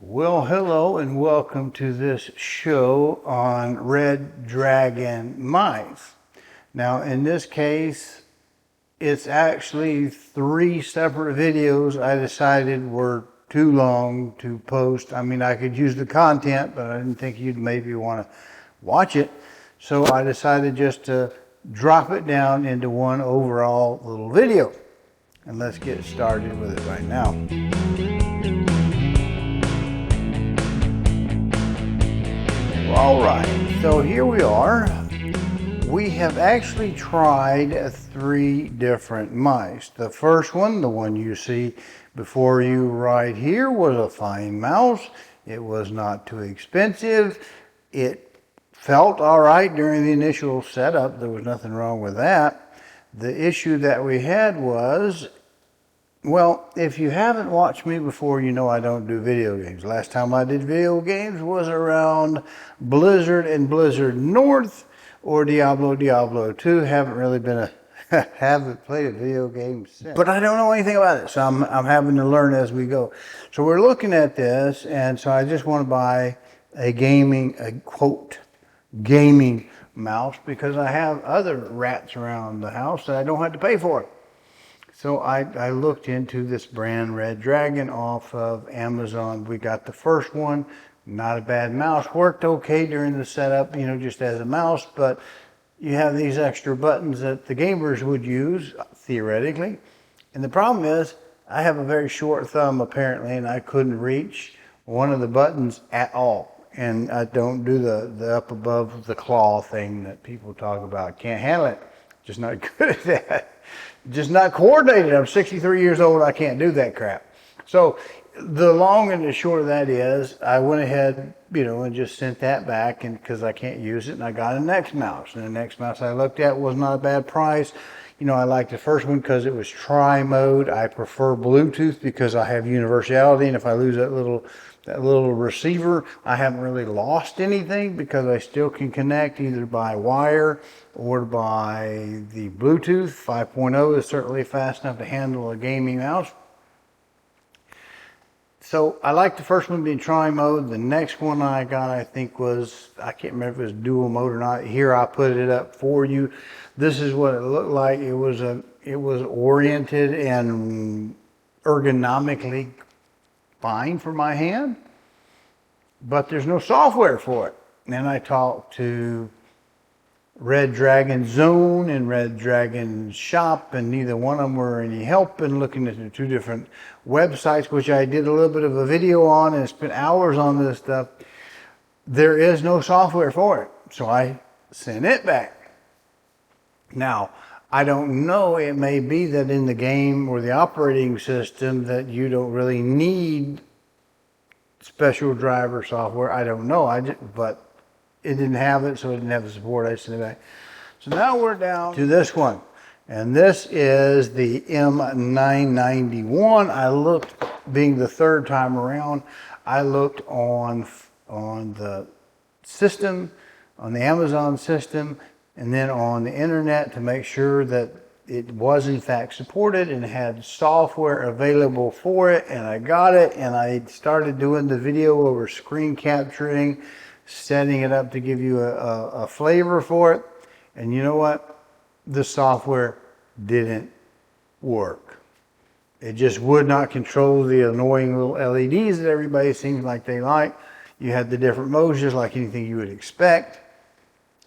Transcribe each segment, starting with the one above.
Well, hello and welcome to this show on Redragon mice. Now, in this case, it's actually 3 separate videos I decided were too long to post. I mean, I could use the content, but I didn't think you'd maybe want to watch it. So I decided just to drop it down into one overall little video. And let's get started with it right now. All right, so here we are. We have actually tried 3 different mice. The first one, the one you see before you right here, was a fine mouse. It was not too expensive. It felt all right during the initial setup. There was nothing wrong with that. The issue that we had was, well, if you haven't watched me before, you know I don't do video games. Last time I did video games was around Blizzard and Blizzard North or Diablo 2. Haven't really been haven't played a video game since. But I don't know anything about it, so I'm having to learn as we go. So we're looking at this, and so I just want to buy a quote, gaming mouse because I have other rats around the house that I don't have to pay for. So I looked into this brand Redragon off of Amazon. We got the first one, not a bad mouse. Worked okay during the setup, you know, just as a mouse, but you have these extra buttons that the gamers would use, theoretically. And the problem is, I have a very short thumb apparently, and I couldn't reach one of the buttons at all. And I don't do the up above the claw thing that people talk about. Can't handle it. Just not good at that. Just not coordinated. I'm 63 years old. I can't do that crap. So the long and the short of that is I went ahead, you know, and just sent that back, and because I can't use it, and I got a next mouse. And the next mouse I looked at was not a bad price. You know, I liked the first one because it was tri-mode. I prefer Bluetooth because I have universality, and if I lose that little receiver, I haven't really lost anything because I still can connect either by wire or by the Bluetooth. 5.0 is certainly fast enough to handle a gaming mouse. So I like the first one being tri-mode. The next one I got, I think was, I can't remember if it was dual mode or not. Here, I put it up for you. This is what it looked like. It was oriented and ergonomically fine for my hand, but there's no software for it. And I talked to Redragon Zone and Redragon Shop, and neither one of them were any help. And looking at the 2 different websites, which I did a little bit of a video on and spent hours on this stuff, there is no software for it. So I sent it back. Now, I don't know, it may be that in the game or the operating system that you don't really need special driver software. I don't know, but it didn't have it, so it didn't have the support. I sent it back. So now we're down to this one. And this is the M991. I looked, being the 3rd time around, I looked on the system, on the Amazon system, and then on the internet to make sure that it was in fact supported and had software available for it. And I got it, and I started doing the video over screen capturing, setting it up to give you a flavor for it. And you know what? The software didn't work. It just would not control the annoying little LEDs that everybody seems like they like. You had the different modes just like anything you would expect.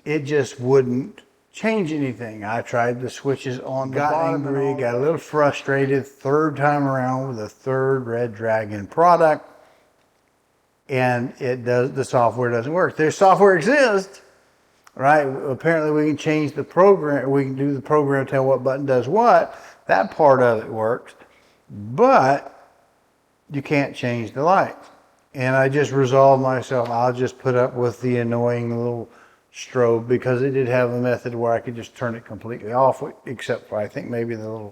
It just wouldn't change anything. I tried the switches on the bottom, got a little frustrated. 3rd time around with a 3rd Redragon product, and the software doesn't work. Their software exists, right? Apparently we can change the program. We can do the program, tell what button does what. That part of it works, but you can't change the lights. And I just resolved myself, I'll just put up with the annoying little strobe, because it did have a method where I could just turn it completely off, except for I think maybe the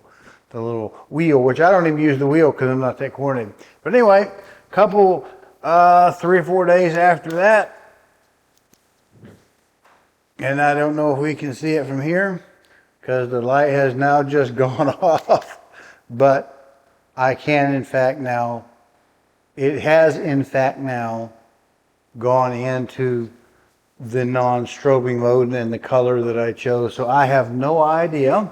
little wheel, which I don't even use the wheel because I'm not that coordinated. But anyway, couple 3 or 4 days after that, and I don't know if we can see it from here because the light has now just gone off, but I can in fact now It has in fact now gone into the non-strobing mode and the color that I chose. So I have no idea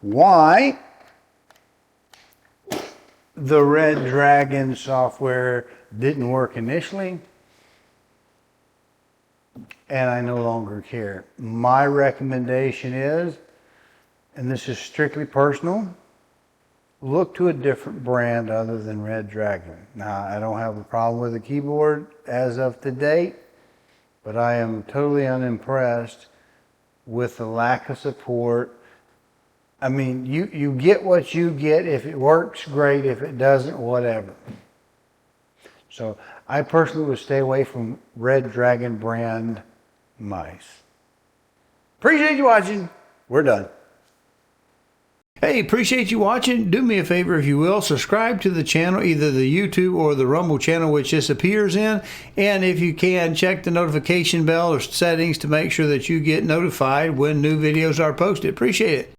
why the Redragon software didn't work initially, and I no longer care. My recommendation is, and this is strictly personal, look to a different brand other than Redragon. Now, I don't have a problem with the keyboard as of today, but I am totally unimpressed with the lack of support. I mean, you get what you get. If it works, great. If it doesn't, whatever. So I personally would stay away from Redragon brand mice. Appreciate you watching. We're done. Hey, appreciate you watching. Do me a favor, if you will, subscribe to the channel, either the YouTube or the Rumble channel, which this appears in. And if you can, check the notification bell or settings to make sure that you get notified when new videos are posted. Appreciate it.